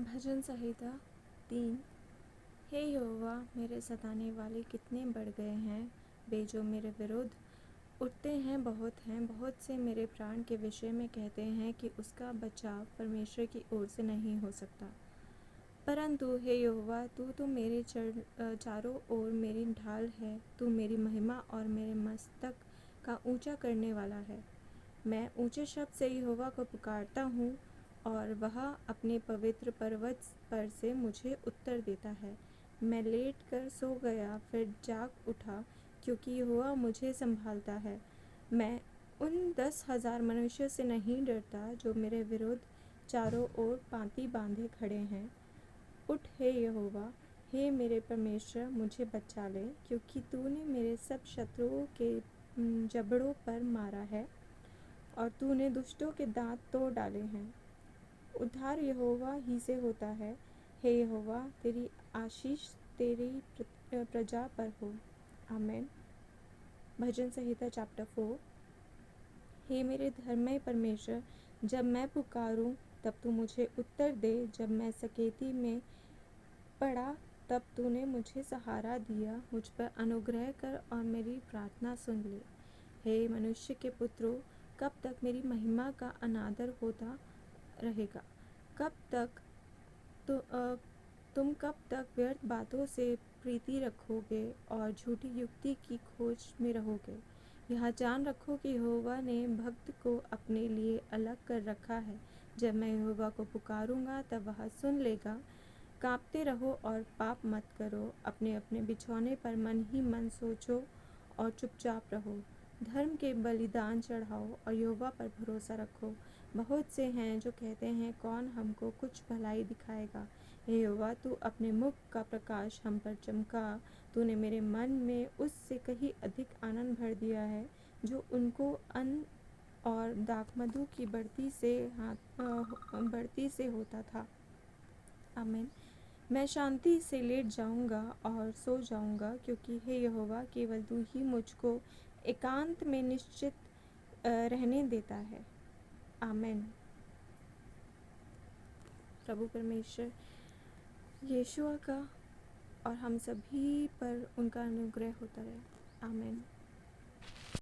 भजन संहिता 3। हे यहोवा, मेरे सताने वाले कितने बढ़ गए हैं, वे जो मेरे विरुद्ध उठते हैं बहुत से मेरे प्राण के विषय में कहते हैं कि उसका बचाव परमेश्वर की ओर से नहीं हो सकता। परंतु हे यहोवा, तू तो मेरे चारों ओर मेरी ढाल है, तू मेरी महिमा और मेरे मस्तक का ऊंचा करने वाला है। मैं ऊंचे शब्द से यहोवा को पुकारता हूँ और वह अपने पवित्र पर्वत पर से मुझे उत्तर देता है। मैं लेट कर सो गया, फिर जाग उठा, क्योंकि यहोवा मुझे संभालता है। मैं उन 10,000 मनुष्यों से नहीं डरता जो मेरे विरुद्ध चारों ओर पाँति बांधे खड़े हैं। उठ हे यहोवा, हे मेरे परमेश्वर, मुझे बचा ले, क्योंकि तूने मेरे सब शत्रुओं के जबड़ों पर मारा है और तूने दुष्टों के दांत तोड़ डाले हैं। उद्धार यहोवा ही से होता है। हे यहोवा, तेरी आशीष तेरी प्रजा पर हो। आमीन। भजन संहिता चैप्टर 4। हे मेरे धर्ममय परमेश्वर, जब मैं पुकारूं तब तू मुझे उत्तर दे। जब मैं सकेती में पड़ा तब तूने मुझे सहारा दिया। मुझ पर अनुग्रह कर और मेरी प्रार्थना सुन ले। हे मनुष्य के पुत्रों, कब तक मेरी महिमा का अनादर होता रहेगा? तुम कब तक व्यर्थ बातों से प्रीति रखोगे और झूठी युक्ति की खोज में रहोगे? यह जान रखो कि यहोवा ने भक्त को अपने लिए अलग कर रखा है। जब मैं यहोवा को पुकारूंगा तब वह सुन लेगा। कांपते रहो और पाप मत करो। अपने अपने बिछौने पर मन ही मन सोचो और चुपचाप रहो। धर्म के बलिदान चढ़ाओ और यहोवा पर भरोसा रखो। बहुत से हैं जो कहते हैं, कौन हमको कुछ भलाई दिखाएगा? हे यहोवा, तू अपने मुख का प्रकाश हम पर चमका। तूने मेरे मन में उससे कहीं अधिक आनंद भर दिया है जो उनको अन्न और दाखमधु की बढ़ती से होता था। आमीन। मैं शांति से लेट जाऊंगा और सो जाऊंगा, क्योंकि हे यहोवा, केवल तू ही मुझको एकांत में निश्चित रहने देता है। आमीन। प्रभु परमेश्वर यीशुआ का और हम सभी पर उनका अनुग्रह होता रहे। आमीन।